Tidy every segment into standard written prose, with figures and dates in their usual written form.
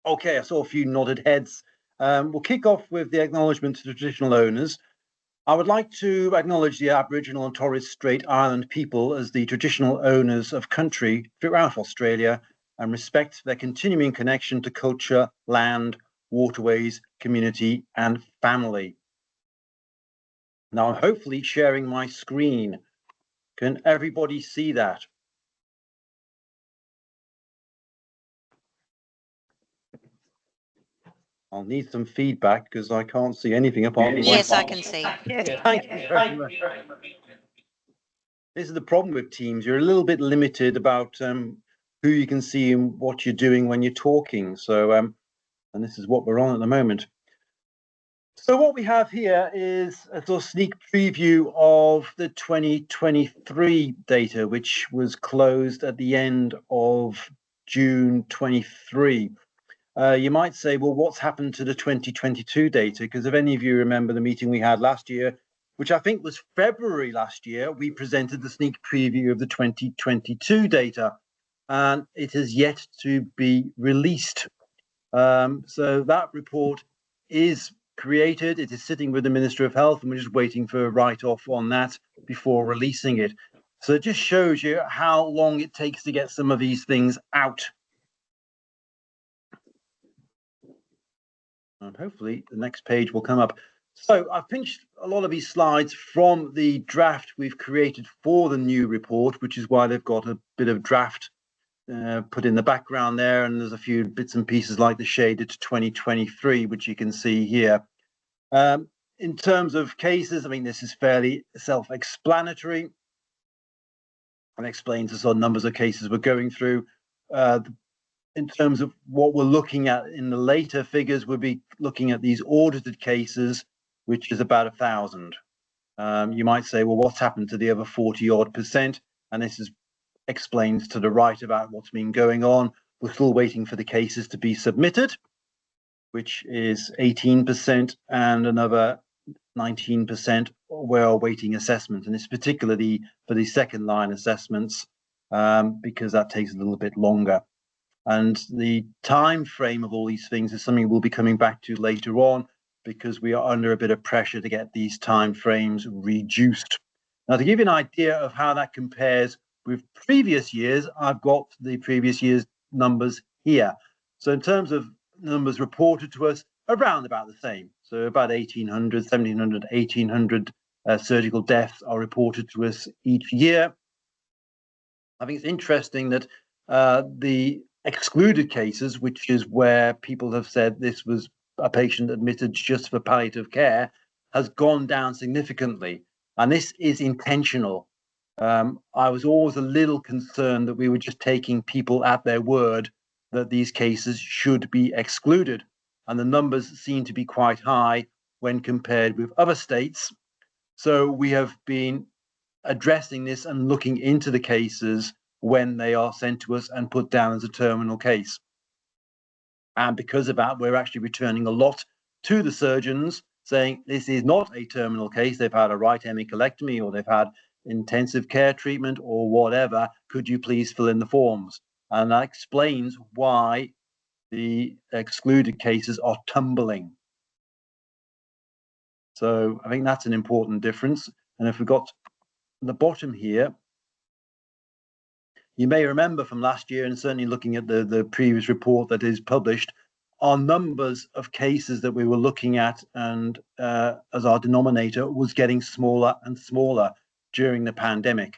Okay, I saw a few nodded heads. We'll kick off with the acknowledgement to the traditional owners. I would like to acknowledge the Aboriginal and Torres Strait Island people as the traditional owners of country throughout Australia and respect their continuing connection to culture, land, waterways, community, and family. Now, I'm hopefully sharing my screen. Can everybody see that? I'll need some feedback because I can't see anything apart from Yes, I can see. Yes, thank you very much. This is the problem with Teams. You're a little bit limited about who you can see and what you're doing when you're talking. So, and this is what we're on at the moment. So what we have here is a sort of sneak preview of the 2023 data, which was closed at the end of June 23. You might say, well, what's happened to the 2022 data? Because if any of you remember the meeting we had last year, which I think was February last year, we presented the sneak preview of the 2022 data, and it has yet to be released. So that report is created. It is sitting with the Minister of Health, and we're just waiting for a write-off on that before releasing it. So it just shows you how long it takes to get some of these things out. And hopefully the next page will come up. So I've pinched a lot of these slides from the draft we've created for the new report, which is why they've got a bit of draft put in the background there, and there's a few bits and pieces like the shaded 2023, which you can see here. In terms of cases, I mean, this is fairly self-explanatory and explains the sort of numbers of cases we're going through. In terms of what we're looking at in the later figures, we'll be looking at these audited cases, which is about 1,000. You might say, well, what's happened to the other 40-odd%? And this is explains to the right about what's been going on. We're still waiting for the cases to be submitted, which is 18%, and another 19% we're awaiting assessment. And it's particularly for the second line assessments, because that takes a little bit longer. And the time frame of all these things is something we'll be coming back to later on, because we are under a bit of pressure to get these time frames reduced. Now, to give you an idea of how that compares with previous years, I've got the previous year's numbers here. So in terms of numbers reported to us, around about the same. So about 1,800, 1,700, 1,800 surgical deaths are reported to us each year. I think it's interesting that the excluded cases, which is where people have said this was a patient admitted just for palliative care, has gone down significantly. And this is intentional. I was always a little concerned that we were just taking people at their word that these cases should be excluded. And the numbers seem to be quite high when compared with other states. So we have been addressing this and looking into the cases when they are sent to us and put down as a terminal case. And because of that, we're actually returning a lot to the surgeons saying this is not a terminal case. They've had a right hemicolectomy, or they've had intensive care treatment, or whatever. Could you please fill in the forms? And that explains why the excluded cases are tumbling. So I think that's an important difference. And if we got the bottom here, you may remember from last year, and certainly looking at the previous report that is published, our numbers of cases that we were looking at and as our denominator was getting smaller and smaller during the pandemic.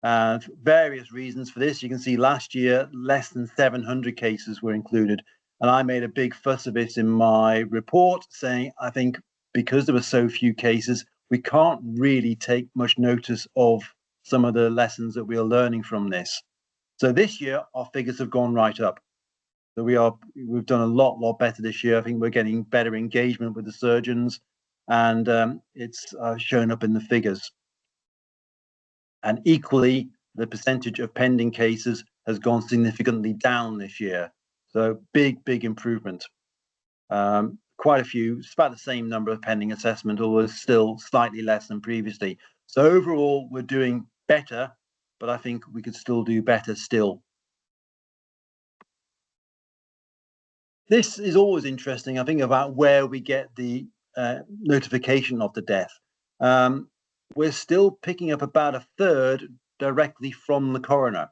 Various reasons for this. You can see last year, less than 700 cases were included. And I made a big fuss of it in my report, saying, I think because there were so few cases, we can't really take much notice of some of the lessons that we are learning from this. So this year, our figures have gone right up. So we've done a lot better this year. I think we're getting better engagement with the surgeons, and it's shown up in the figures. And equally, the percentage of pending cases has gone significantly down this year. So big improvement. Quite a few, it's about the same number of pending assessment, although still slightly less than previously. So overall, we're doing better, but I think we could still do better still. This is always interesting, I think, about where we get the notification of the death. We're still picking up about a third directly from the coroner.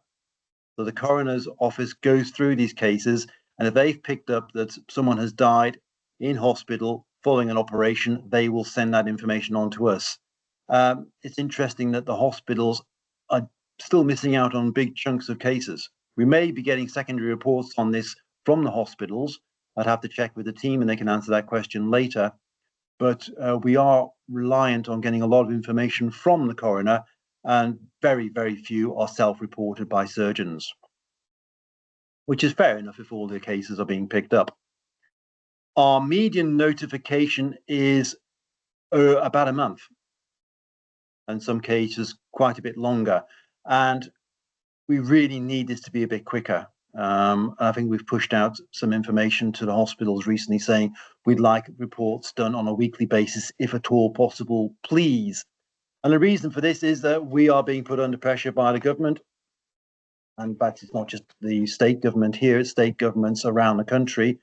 So the coroner's office goes through these cases, and if they've picked up that someone has died in hospital following an operation, they will send that information on to us. It's interesting that the hospitals are still missing out on big chunks of cases. We may be getting secondary reports on this from the hospitals. I'd have to check with the team and they can answer that question later. But we are reliant on getting a lot of information from the coroner, and very, very few are self-reported by surgeons, which is fair enough if all the cases are being picked up. Our median notification is about a month, and some cases quite a bit longer. And we really need this to be a bit quicker. I think we've pushed out some information to the hospitals recently saying we'd like reports done on a weekly basis, if at all possible, please. And the reason for this is that we are being put under pressure by the government. And in fact, it's not just the state government here, it's state governments around the country,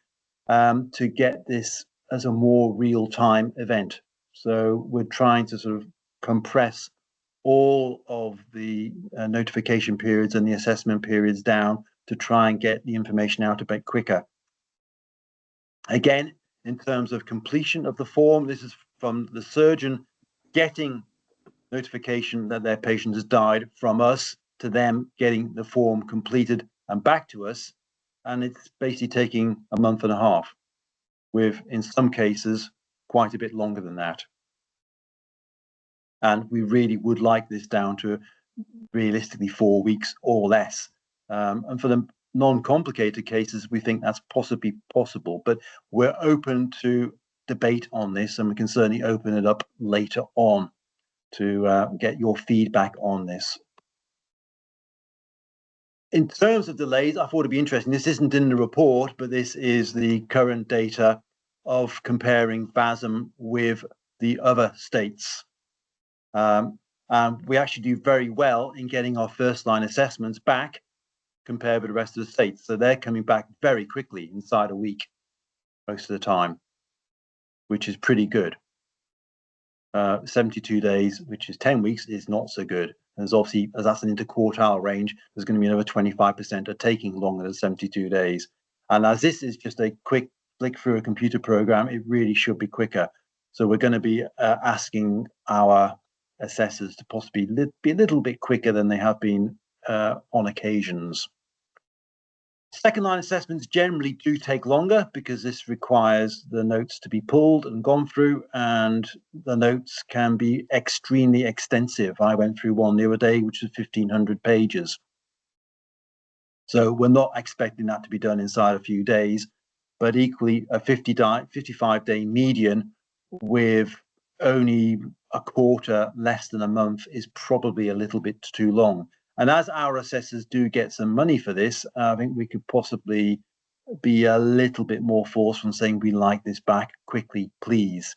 to get this as a more real-time event. So we're trying to sort of compress all of the notification periods and the assessment periods down to try and get the information out a bit quicker. Again, in terms of completion of the form, this is from the surgeon getting notification that their patient has died from us to them getting the form completed and back to us. And it's basically taking a month and a half, with, in some cases, quite a bit longer than that. And we really would like this down to realistically 4 weeks or less. And for the non-complicated cases, we think that's possibly possible, but we're open to debate on this, and we can certainly open it up later on to get your feedback on this. In terms of delays, I thought it'd be interesting. This isn't in the report, but this is the current data of comparing VASM with the other states. And we actually do very well in getting our first line assessments back compared with the rest of the states. So they're coming back very quickly, inside a week, most of the time, which is pretty good. 72 days, which is 10 weeks, is not so good. There's obviously, as that's an interquartile range, there's going to be another 25% are taking longer than 72 days. And as this is just a quick flick through a computer program, it really should be quicker. So we're going to be asking our assessors to possibly be a little bit quicker than they have been on occasions. Second line assessments generally do take longer because this requires the notes to be pulled and gone through, and the notes can be extremely extensive. I went through one the other day, which was 1,500 pages. So we're not expecting that to be done inside a few days, but equally a 55-day median with only a quarter less than a month is probably a little bit too long. And as our assessors do get some money for this, I think we could possibly be a little bit more forceful in saying we like this back quickly, please.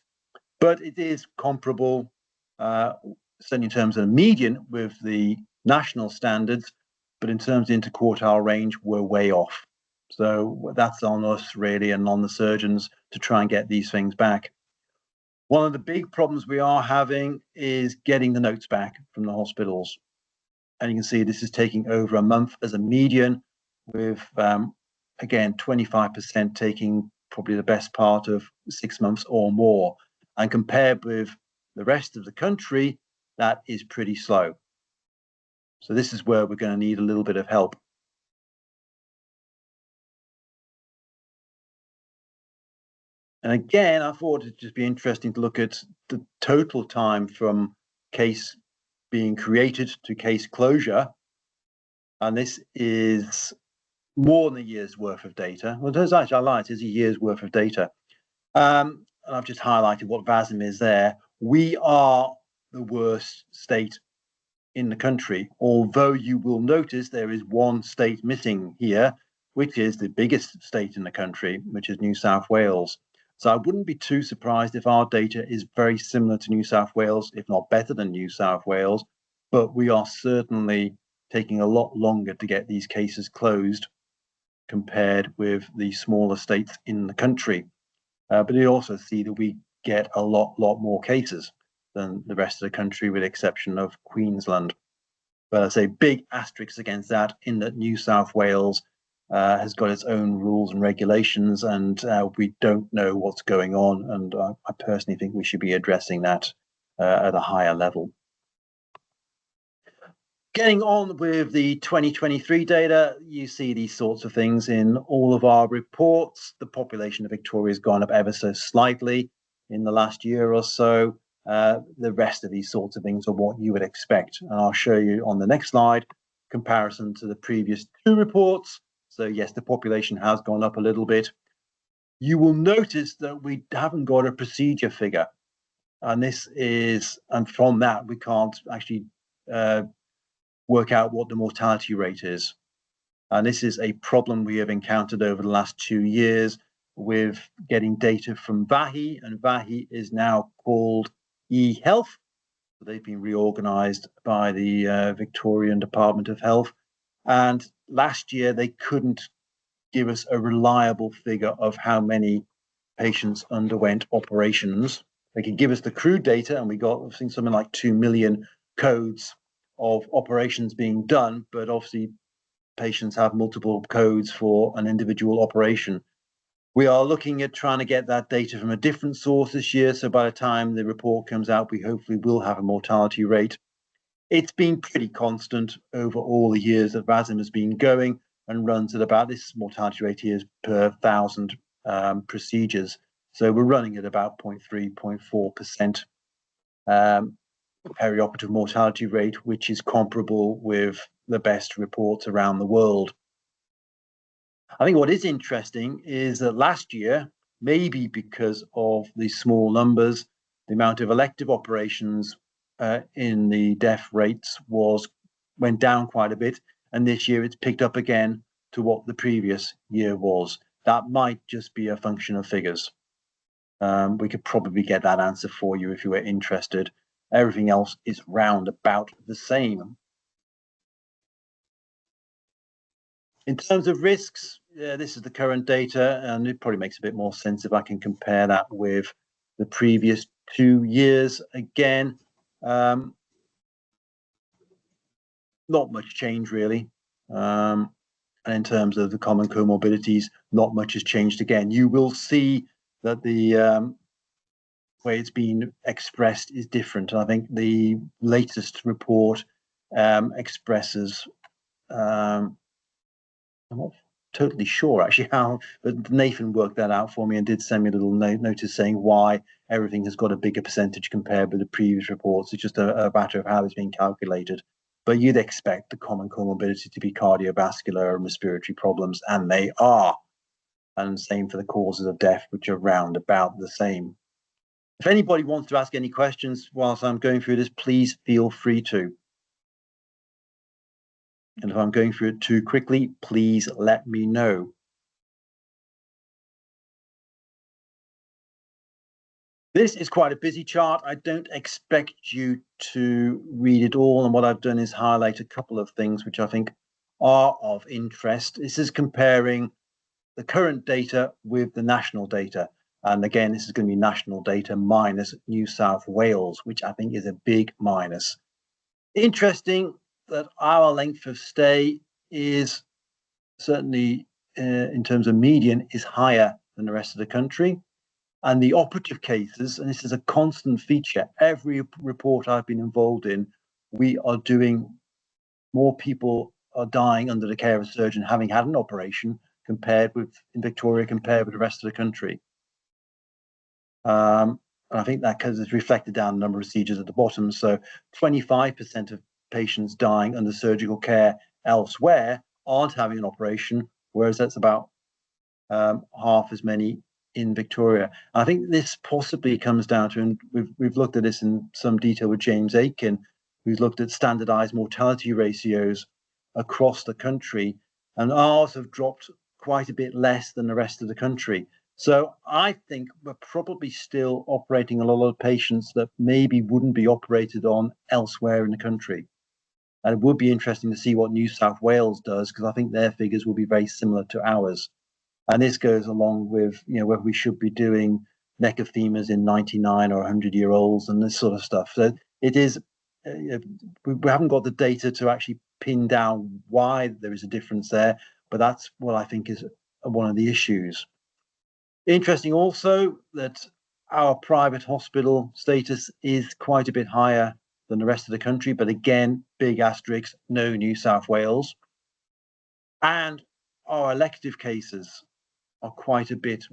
But it is comparable, certainly in terms of the median, with the national standards, but in terms of interquartile range, we're way off. So that's on us really, and on the surgeons to try and get these things back. One of the big problems we are having is getting the notes back from the hospitals. And you can see this is taking over a month as a median, with, again, 25% taking probably the best part of 6 months or more. And compared with the rest of the country, that is pretty slow. So this is where we're going to need a little bit of help. And again, I thought it'd just be interesting to look at the total time from case being created to case closure. And this is more than a year's worth of data. Well, there's actually, I lied, it's a year's worth of data. And I've just highlighted what VASM is there. We are the worst state in the country, although you will notice there is one state missing here, which is the biggest state in the country, which is New South Wales. So I wouldn't be too surprised if our data is very similar to New South Wales, if not better than New South Wales, but we are certainly taking a lot longer to get these cases closed. compared with the smaller states in the country. But you also see that we get a lot more cases than the rest of the country, with the exception of Queensland. But I say big asterisks against that, in that New South Wales has got its own rules and regulations, and we don't know what's going on. And I personally think we should be addressing that at a higher level. Getting on with the 2023 data, you see these sorts of things in all of our reports. The population of Victoria has gone up ever so slightly in the last year or so. The rest of these sorts of things are what you would expect. And I'll show you on the next slide, comparison to the previous two reports. So yes, the population has gone up a little bit. You will notice that we haven't got a procedure figure. And from that, we can't actually work out what the mortality rate is. And this is a problem we have encountered over the last 2 years with getting data from VAHI, and VAHI is now called eHealth. So they've been reorganized by the Victorian Department of Health. And last year, they couldn't give us a reliable figure of how many patients underwent operations. They could give us the crude data, and we got, I think, something like 2 million codes of operations being done, but obviously patients have multiple codes for an individual operation. We are looking at trying to get that data from a different source this year, so by the time the report comes out, we hopefully will have a mortality rate. It's been pretty constant over all the years that VASM has been going, and runs at about, this mortality rate here is per 1,000 procedures. So we're running at about 0.3, 0.4% perioperative mortality rate, which is comparable with the best reports around the world. I think what is interesting is that last year, maybe because of the small numbers, the amount of elective operations in the death rates went down quite a bit, and this year it's picked up again to what the previous year was. That might just be a function of figures. We could probably get that answer for you if you were interested. Everything else is round about the same. In terms of risks, this is the current data, and it probably makes a bit more sense if I can compare that with the previous 2 years. Again, not much change really. And in terms of the common comorbidities, not much has changed again. You will see that the way it's been expressed is different. And I think the latest report expresses, I'm not totally sure actually how, but Nathan worked that out for me and did send me a little notice saying why everything has got a bigger percentage compared with the previous reports. It's just a matter of how it's being calculated. But you'd expect the common comorbidity to be cardiovascular and respiratory problems, and they are. And same for the causes of death, which are round about the same. If anybody wants to ask any questions whilst I'm going through this, please feel free to. And if I'm going through it too quickly, please let me know. This is quite a busy chart. I don't expect you to read it all. And what I've done is highlight a couple of things which I think are of interest. This is comparing the current data with the national data. And again, this is going to be national data minus New South Wales, which I think is a big minus. Interesting that our length of stay is certainly, in terms of median, is higher than the rest of the country. And the operative cases, and this is a constant feature, every report I've been involved in, we are doing, more people are dying under the care of a surgeon having had an operation compared with, in Victoria, compared with the rest of the country. And I think that because it's reflected down the number of procedures at the bottom. So 25% of patients dying under surgical care elsewhere aren't having an operation, whereas that's about half as many in Victoria. I think this possibly comes down to, and we've looked at this in some detail with James Aiken, who's looked at standardized mortality ratios across the country, and ours have dropped quite a bit less than the rest of the country. So I think we're probably still operating a lot of patients that maybe wouldn't be operated on elsewhere in the country. And it would be interesting to see what New South Wales does, because I think their figures will be very similar to ours. And this goes along with, whether we should be doing neck of femurs in 99 or 100-year-olds and this sort of stuff. So it is, we haven't got the data to actually pin down why there is a difference there, but that's what I think is one of the issues. Interesting also that our private hospital status is quite a bit higher than the rest of the country, but again, big asterisk, no New South Wales. And our elective cases are quite a bit,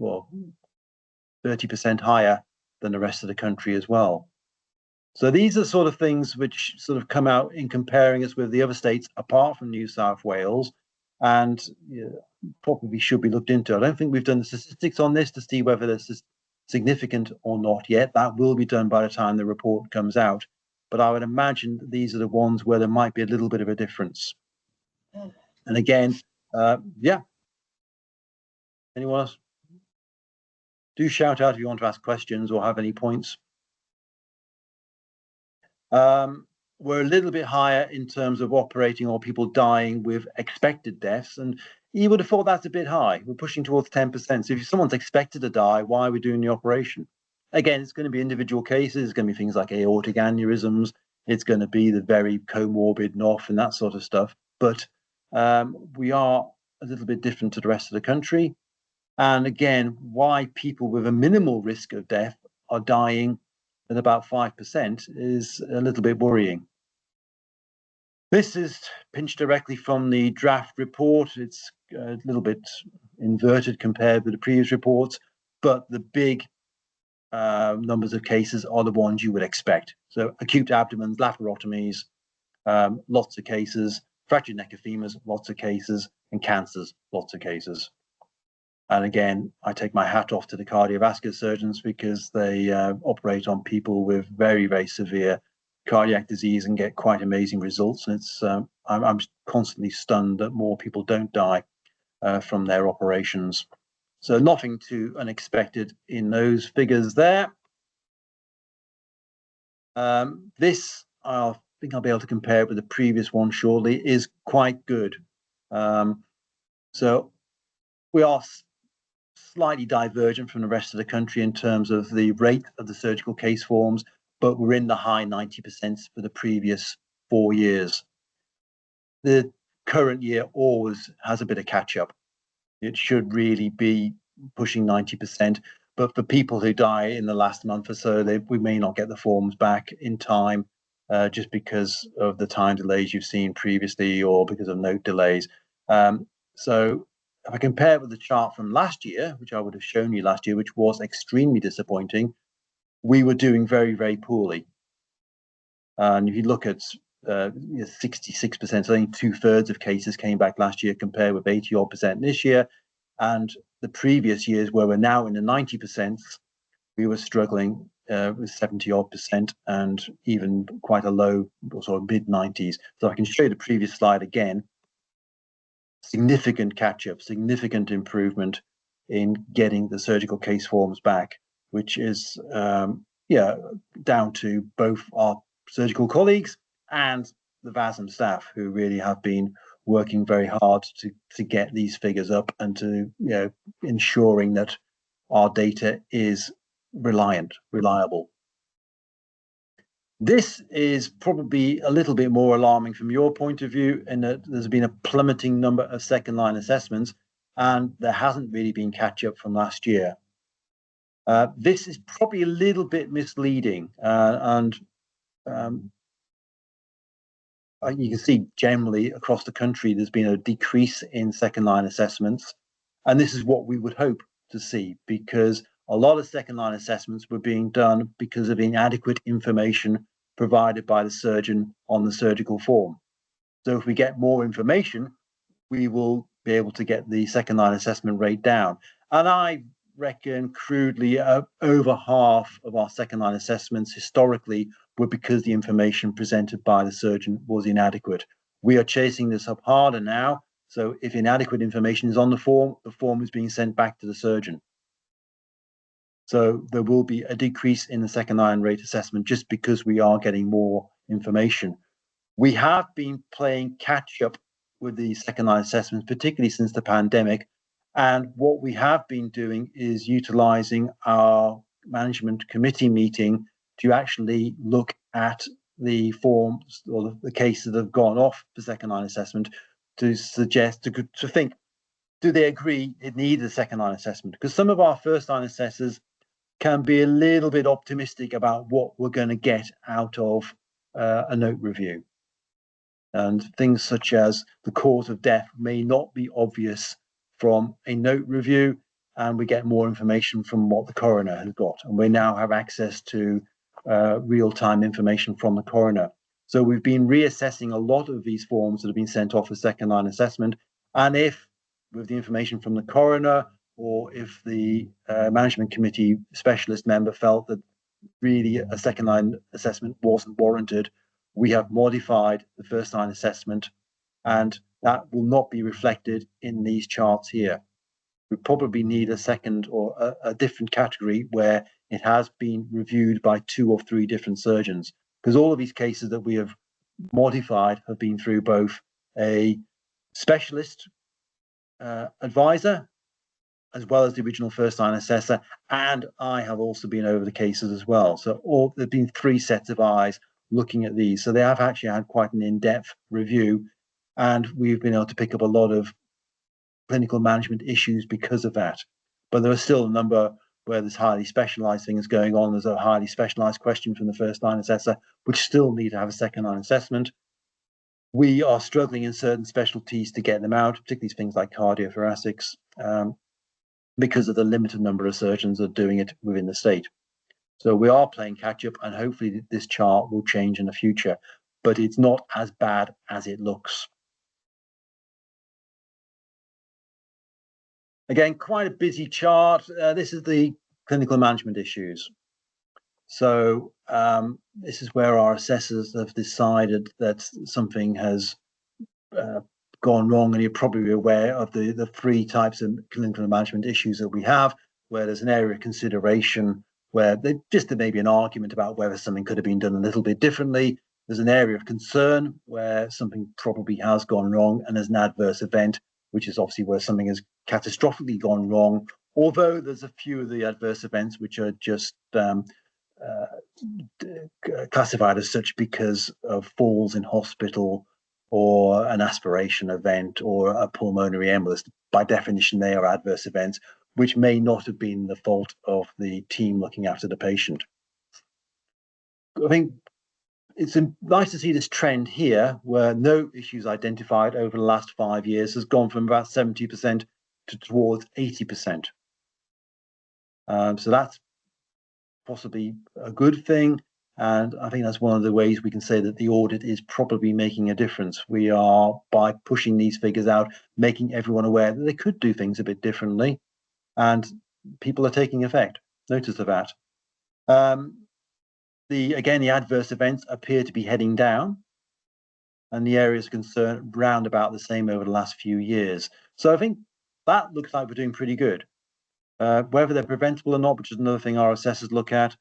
30% higher than the rest of the country as well. So these are sort of things which sort of come out in comparing us with the other states apart from New South Wales, and probably should be looked into. I don't think we've done the statistics on this to see whether this is significant or not yet. That will be done by the time the report comes out. But I would imagine that these are the ones where there might be a little bit of a difference. And again, anyone else? Do shout out if you want to ask questions or have any points. We're a little bit higher in terms of operating or people dying with expected deaths, and you would have thought that's a bit high. We're pushing towards 10%. So if someone's expected to die, why are we doing the operation? Again, it's going to be individual cases. It's going to be things like aortic aneurysms. It's going to be the very comorbid NOF and that sort of stuff. But we are a little bit different to the rest of the country. And again, why people with a minimal risk of death are dying at about 5% is a little bit worrying. This is pinched directly from the draft report. It's a little bit inverted compared with the previous reports, but the big numbers of cases are the ones you would expect. So acute abdomens, laparotomies, lots of cases, fractured neck of femurs, lots of cases, and cancers, lots of cases. And again, I take my hat off to the cardiovascular surgeons because they operate on people with very, very severe cardiac disease and get quite amazing results. And it's I'm constantly stunned that more people don't die from their operations. So nothing too unexpected in those figures there. This, I think I'll be able to compare it with the previous one shortly, is quite good. So we are slightly divergent from the rest of the country in terms of the rate of the surgical case forms, but we're in the high 90% for the previous 4 years. The current year always has a bit of catch up. It should really be pushing 90%, but for people who die in the last month or so, we may not get the forms back in time just because of the time delays you've seen previously or because of note delays. So if I compare it with the chart from last year, which I would have shown you last year, which was extremely disappointing, we were doing very, very poorly. And if you look at 66%, so only 2/3 of cases came back last year compared with 80-odd% this year. And the previous years, where we're now in the 90%, we were struggling with 70-odd% and even quite a low, sort of mid-90s. So I can show you the previous slide again. Significant catch-up, significant improvement in getting the surgical case forms back, which is down to both our surgical colleagues and the VASM staff, who really have been working very hard to get these figures up and to ensuring that our data is reliable. This is probably a little bit more alarming from your point of view, in that there's been a plummeting number of second-line assessments, and there hasn't really been catch-up from last year. This is probably a little bit misleading, and you can see generally across the country there's been a decrease in second-line assessments, and this is what we would hope to see, because a lot of second-line assessments were being done because of inadequate information provided by the surgeon on the surgical form. So if we get more information, we will be able to get the second-line assessment rate down. And I reckon crudely over half of our second-line assessments historically were because the information presented by the surgeon was inadequate. We are chasing this up harder now. So if inadequate information is on the form is being sent back to the surgeon. So there will be a decrease in the second-line rate assessment just because we are getting more information. We have been playing catch up with the second line assessments, particularly since the pandemic. And what we have been doing is utilizing our management committee meeting to actually look at the forms or the cases that have gone off the second line assessment to suggest, to think, do they agree it needs a second line assessment? Because some of our first line assessors can be a little bit optimistic about what we're going to get out of a note review. And things such as the cause of death may not be obvious from a note review, and we get more information from what the coroner has got. And we now have access to real-time information from the coroner. So we've been reassessing a lot of these forms that have been sent off for second line assessment. And if, with the information from the coroner, or if the management committee specialist member felt that really a second line assessment wasn't warranted, we have modified the first line assessment, and that will not be reflected in these charts here. We probably need a second or a different category where it has been reviewed by 2 or 3 different surgeons, because all of these cases that we have modified have been through both a specialist advisor as well as the original first line assessor, and I have also been over the cases as well. So there've been 3 sets of eyes looking at these. So they have actually had quite an in-depth review, and we've been able to pick up a lot of clinical management issues because of that. But there are still a number where there's highly specialized things going on. There's a highly specialized question from the first line assessor, which still need to have a second line assessment. We are struggling in certain specialties to get them out, particularly things like cardiothoracics, because of the limited number of surgeons that are doing it within the state. So we are playing catch up, and hopefully this chart will change in the future, but it's not as bad as it looks. Again, quite a busy chart. This is the clinical management issues. So this is where our assessors have decided that something has gone wrong, and you're probably aware of the 3 types of clinical management issues that we have, where there's an area of consideration where there may be an argument about whether something could have been done a little bit differently. There's an area of concern where something probably has gone wrong, and there's an adverse event, which is obviously where something has catastrophically gone wrong, although there's a few of the adverse events which are just classified as such because of falls in hospital or an aspiration event or a pulmonary embolus. By definition, they are adverse events, which may not have been the fault of the team looking after the patient. I think it's nice to see this trend here where no issues identified over the last 5 years has gone from about 70% to towards 80%. So that's possibly a good thing. And I think that's one of the ways we can say that the audit is probably making a difference. We are, by pushing these figures out, making everyone aware that they could do things a bit differently, and people are taking notice of that. Again, the adverse events appear to be heading down, and the areas of concern round about the same over the last few years. So I think that looks like we're doing pretty good. Whether they're preventable or not, which is another thing our assessors look at,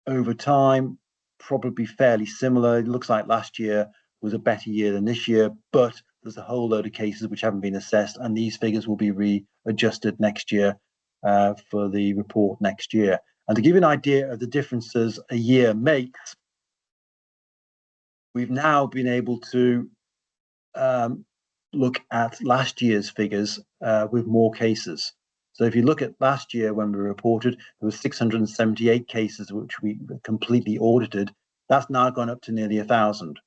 over time, probably fairly similar. It looks like last year was a better year than this year, but there's a whole load of cases which haven't been assessed, and these figures will be readjusted next year for the report next year. And to give you an idea of the differences a year makes, we've now been able to look at last year's figures with more cases. So if you look at last year when we reported, there were 678 cases which we completely audited. That's now gone up to nearly 1,000.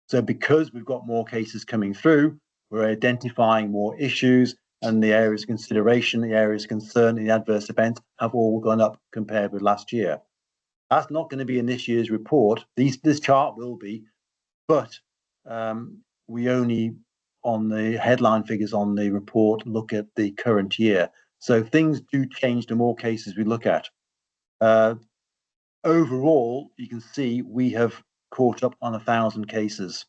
So because we've got more cases coming through, we're identifying more issues, and the areas of consideration, the areas of concern, and the adverse events have all gone up compared with last year. That's not going to be in this year's report. This chart will be, but we only, on the headline figures on the report, look at the current year. So things do change the more cases we look at. Overall, you can see we have caught up on 1,000 cases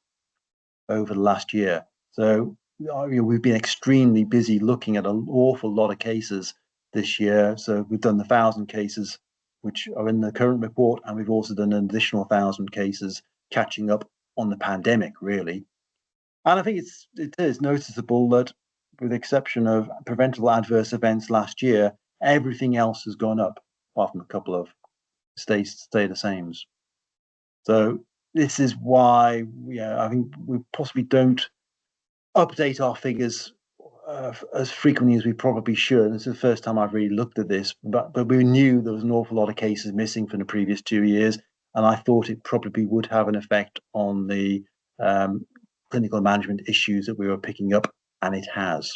over the last year. So we've been extremely busy looking at an awful lot of cases this year. So we've done the 1,000 cases which are in the current report, and we've also done an additional 1,000 cases catching up on the pandemic, really. And I think it is noticeable that, with the exception of preventable adverse events last year, everything else has gone up, apart from a couple of stay the same. So this is why I think we possibly don't update our figures as frequently as we probably should. This is the first time I've really looked at this, but we knew there was an awful lot of cases missing from the previous 2 years, and I thought it probably would have an effect on the clinical management issues that we were picking up, and it has.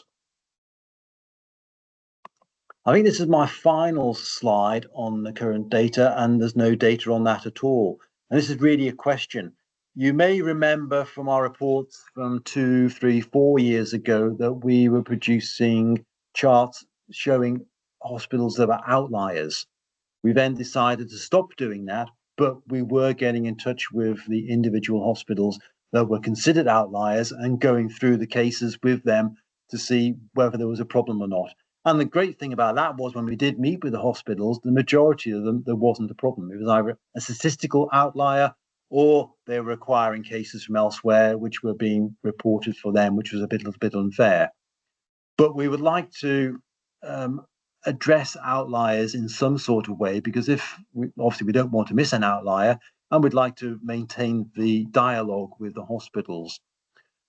I think this is my final slide on the current data, and there's no data on that at all. And this is really a question. You may remember from our reports from 2, 3, 4 years ago that we were producing charts showing hospitals that were outliers. We then decided to stop doing that, but we were getting in touch with the individual hospitals that were considered outliers and going through the cases with them to see whether there was a problem or not. And the great thing about that was when we did meet with the hospitals, the majority of them, there wasn't a problem. It was either a statistical outlier or they were acquiring cases from elsewhere, which were being reported for them, which was a little bit unfair. But we would like to address outliers in some sort of way, because obviously we don't want to miss an outlier, and we'd like to maintain the dialogue with the hospitals.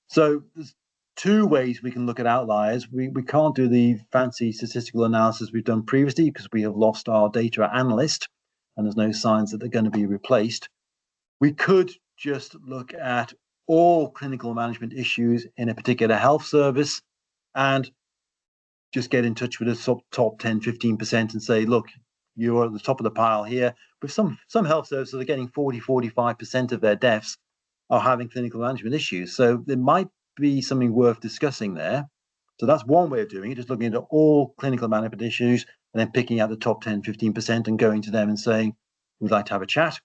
So there's 2 ways we can look at outliers. We can't do the fancy statistical analysis we've done previously because we have lost our data analyst and there's no signs that they're going to be replaced. We could just look at all clinical management issues in a particular health service and just get in touch with the top 10, 15% and say, look, you're at the top of the pile here. With some health services are getting 40, 45% of their deaths are having clinical management issues. So there might be something worth discussing there. So that's one way of doing it, just looking at all clinical management issues and then picking out the top 10, 15% and going to them and saying, we'd like to have a chat.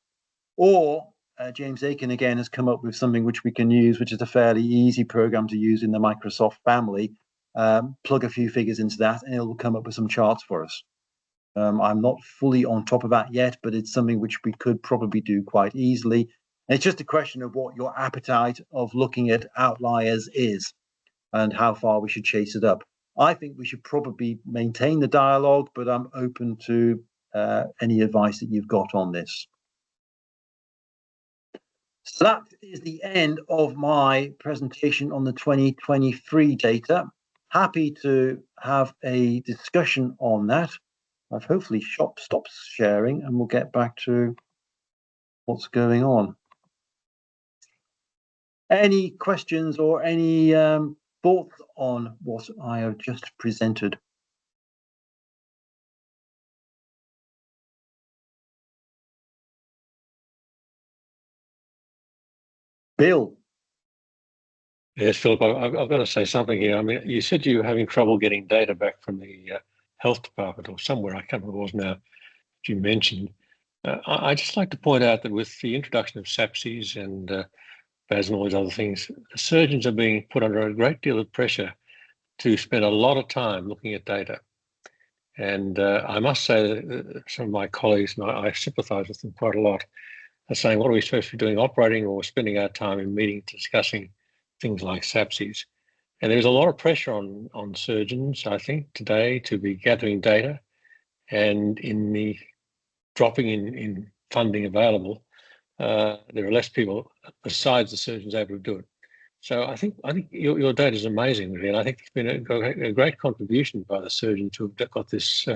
Or James Aiken again has come up with something which we can use, which is a fairly easy program to use in the Microsoft family. Plug a few figures into that and it will come up with some charts for us. I'm not fully on top of that yet, but it's something which we could probably do quite easily. And it's just a question of what your appetite of looking at outliers is and how far we should chase it up. I think we should probably maintain the dialogue, but I'm open to any advice that you've got on this. So that is the end of my presentation on the 2023 data. Happy to have a discussion on that. I've hopefully stopped sharing and we'll get back to what's going on. Any questions or any thoughts on what I have just presented? Bill. Yes, Philip, I've got to say something here. I mean, you said you were having trouble getting data back from the health department or somewhere, I can't remember what it was now, that you mentioned. I'd just like to point out that with the introduction of SAPSIs and VASM and all these other things, the surgeons are being put under a great deal of pressure to spend a lot of time looking at data. And I must say that some of my colleagues, and I sympathise with them quite a lot, are saying, what are we supposed to be doing, operating or spending our time in meetings discussing things like SAPSIs? And there's a lot of pressure on surgeons, I think, today to be gathering data, and in the dropping in funding available, there are less people besides the surgeons able to do it. So I think your data is amazing, really, and I think it's been a great contribution by the surgeons who have got this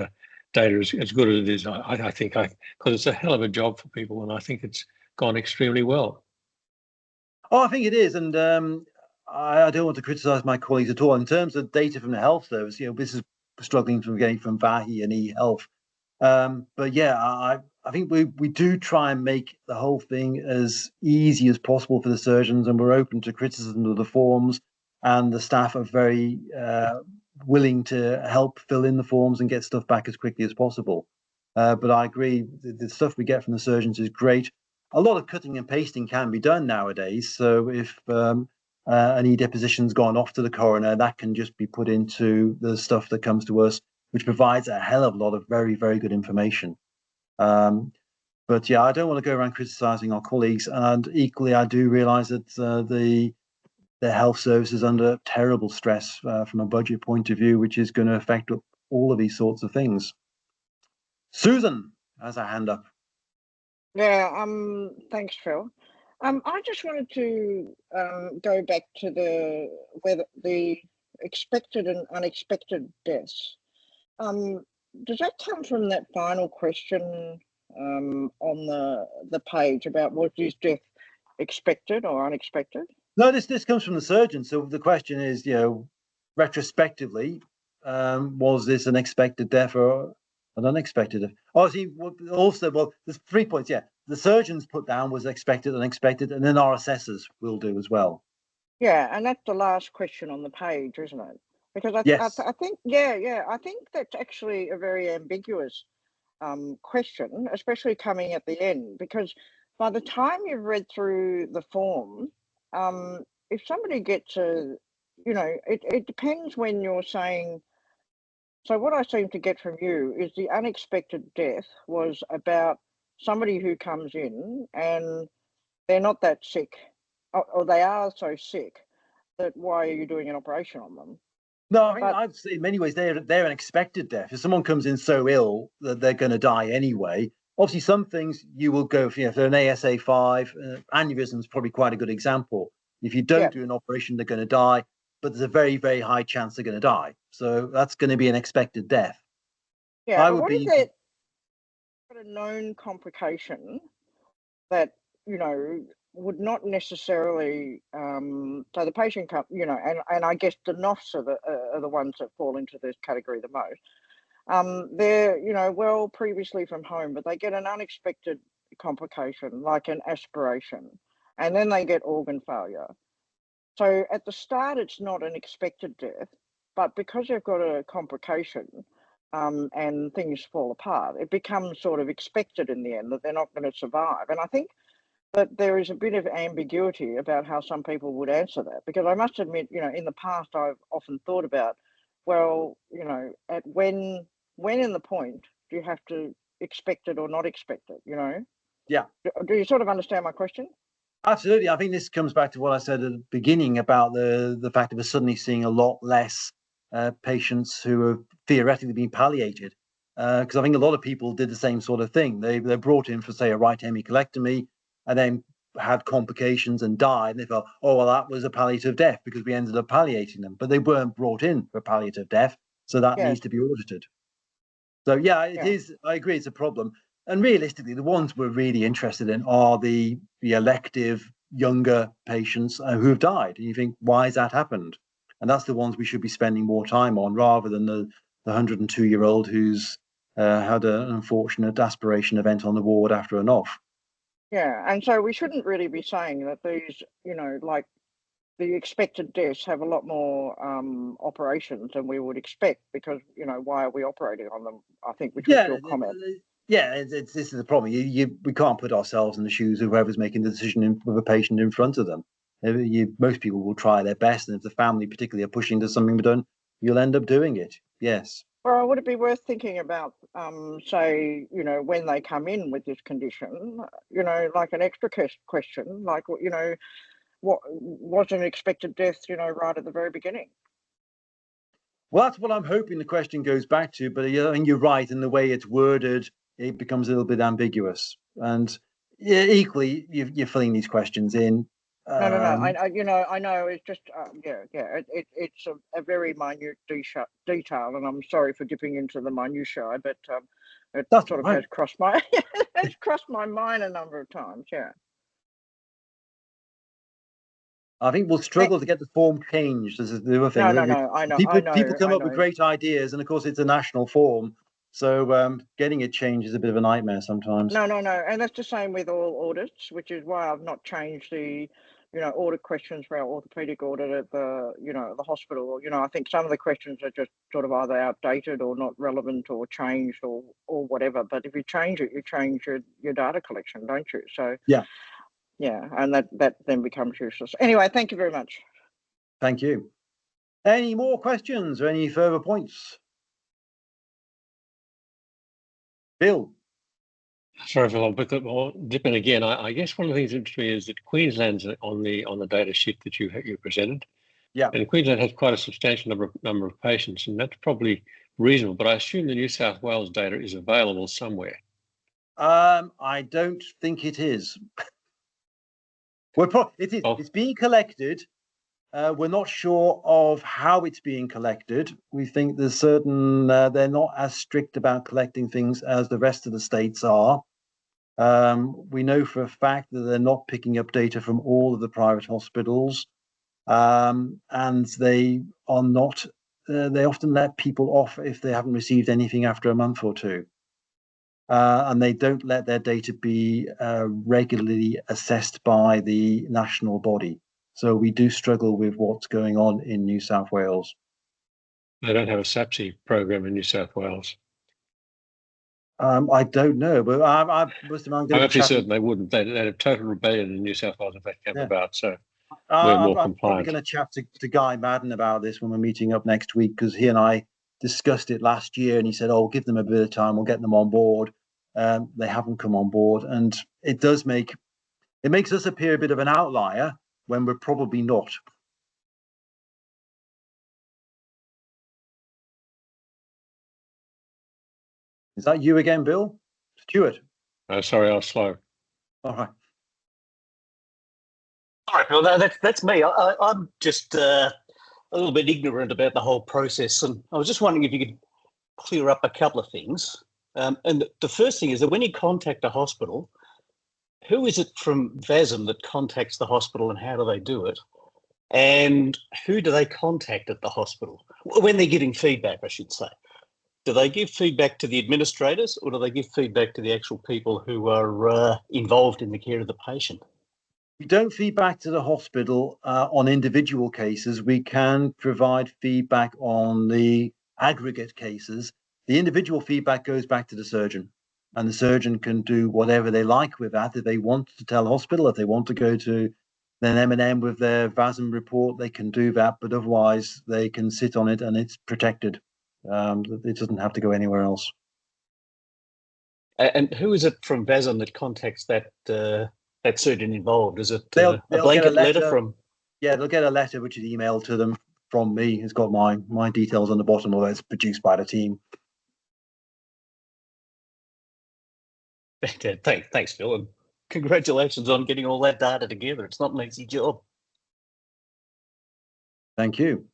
data as good as it is. I think because it's a hell of a job for people, and I think it's gone extremely well. Oh, I think it is, and I don't want to criticise my colleagues at all. In terms of data from the health service, this is struggling from getting from VAHI and eHealth. But yeah, I think we do try and make the whole thing as easy as possible for the surgeons, and we're open to criticism of the forms, and the staff are very willing to help fill in the forms and get stuff back as quickly as possible. But I agree, the stuff we get from the surgeons is great. A lot of cutting and pasting can be done nowadays. So if an e-deposition's gone off to the coroner, that can just be put into the stuff that comes to us, which provides a hell of a lot of very, very good information. But yeah, I don't want to go around criticizing our colleagues, and equally, I do realise that the health service is under terrible stress from a budget point of view, which is going to affect all of these sorts of things. Susan has a hand up. Yeah, thanks, Phil. I just wanted to go back to the expected and unexpected deaths. Does that come from that final question on the page about was this death expected or unexpected? No, this comes from the surgeon. So the question is, retrospectively, was this an expected death or an unexpected death? Also, well, there's 3 points. Yeah, the surgeons put down was expected, unexpected, and then our assessors will do as well. Yeah, and that's the last question on the page, isn't it? Because I think, I think that's actually a very ambiguous question, especially coming at the end, because by the time you've read through the form, if somebody gets it depends when you're saying. So what I seem to get from you is the unexpected death was about somebody who comes in and they're not that sick, or they are so sick that why are you doing an operation on them? No, I mean, I'd say in many ways they're an expected death. If someone comes in so ill that they're going to die anyway, obviously some things you will go for. If they're an ASA5, aneurysm is probably quite a good example. If you don't do an operation, they're going to die, but there's a very, very high chance they're going to die. So that's going to be an expected death. Yeah, but what if they've got a known complication that, would not necessarily, so the patient comes, and I guess the NOFs are the ones that fall into this category the most. They're, well previously from home, but they get an unexpected complication like an aspiration, and then they get organ failure. So at the start, it's not an expected death, but because they've got a complication and things fall apart, it becomes sort of expected in the end that they're not going to survive. And I think that there is a bit of ambiguity about how some people would answer that, because I must admit, in the past, I've often thought about, well, at when in the point do you have to expect it or not expect it, Yeah. Do you sort of understand my question? Absolutely. I think this comes back to what I said at the beginning about the fact that we're suddenly seeing a lot less patients who are theoretically being palliated. Because I think a lot of people did the same sort of thing. They're brought in for, say, a right hemicolectomy and then had complications and died. And they thought, oh, well, that was a palliative death because we ended up palliating them. But they weren't brought in for palliative death. So that needs to be audited. So, yeah, it is. I agree it's a problem. And realistically, the ones we're really interested in are the elective younger patients who have died. And you think, why has that happened? And that's the ones we should be spending more time on rather than the 102-year-old who's had an unfortunate aspiration event on the ward after an off. Yeah, and so we shouldn't really be saying that these, like the expected deaths have a lot more operations than we would expect, because, why are we operating on them? I think, which was your comment. Yeah, this is the problem. We can't put ourselves in the shoes of whoever's making the decision with a patient in front of them. Most people will try their best, and if the family particularly are pushing to something done, you'll end up doing it. Yes. Well, would it be worth thinking about, say, when they come in with this condition, like an extra question, like, what was an expected death, right at the very beginning? Well, that's what I'm hoping the question goes back to. But I think you're right in the way it's worded. It becomes a little bit ambiguous, and equally, you're filling these questions in. No. I know. It's just, it's a very minute detail, and I'm sorry for dipping into the minutiae, but it that's sort of right. has crossed my crossed my mind a number of times. Yeah. I think we'll struggle to get the form changed. This is the other thing. No. I know. People come up with great ideas, and of course, it's a national form, so getting it changed is a bit of a nightmare sometimes. No, and that's the same with all audits, which is why I've not changed the, audit questions for our orthopedic audit at the, the hospital. I think some of the questions are just sort of either outdated or not relevant or changed or whatever. But if you change it, you change your data collection, don't you? So yeah, and that then becomes useless. Anyway, thank you very much. Thank you. Any more questions or any further points? Bill? Sorry for dipping again. I guess one of the things that interests me is that Queensland's on the data sheet that you presented. Yeah. And Queensland has quite a substantial number of patients, and that's probably reasonable. But I assume the New South Wales data is available somewhere. I don't think it is. It is. It's being collected. We're not sure of how it's being collected. We think there's certain they're not as strict about collecting things as the rest of the states are. We know for a fact that they're not picking up data from all of the private hospitals, and they are not. They often let people off if they haven't received anything after a month or two. And they don't let their data be regularly assessed by the national body. So we do struggle with what's going on in New South Wales. They don't have a SAPSI program in New South Wales. I don't know, but I'm actually certain they wouldn't. They'd have total rebellion in New South Wales if that came about. So we're more compliant. I'm probably going to chat to Guy Madden about this when we're meeting up next week, because he and I discussed it last year, and he said, "Oh, give them a bit of time. We'll get them on board." They haven't come on board, and it makes us appear a bit of an outlier when we're probably not. Is that you again, Bill? Stuart? Sorry, I was slow. All right. All right, Bill, that's me. I'm just a little bit ignorant about the whole process, and I was just wondering if you could clear up a couple of things. And the first thing is that when you contact a hospital, who is it from VASM that contacts the hospital, and how do they do it? And who do they contact at the hospital when they're giving feedback, I should say? Do they give feedback to the administrators, or do they give feedback to the actual people who are involved in the care of the patient? We don't feedback to the hospital on individual cases. We can provide feedback on the aggregate cases. The individual feedback goes back to the surgeon, and the surgeon can do whatever they like with that. If they want to tell the hospital, if they want to go to then M&M with their VASM report, they can do that, but otherwise they can sit on it and it's protected. It doesn't have to go anywhere else. And who is it from VASM that contacts that surgeon involved? Is it a blanket letter from? Yeah, they'll get a letter which is emailed to them from me. It's got my details on the bottom, although it's produced by the team. Thanks, Phil. And congratulations on getting all that data together. It's not an easy job. Thank you.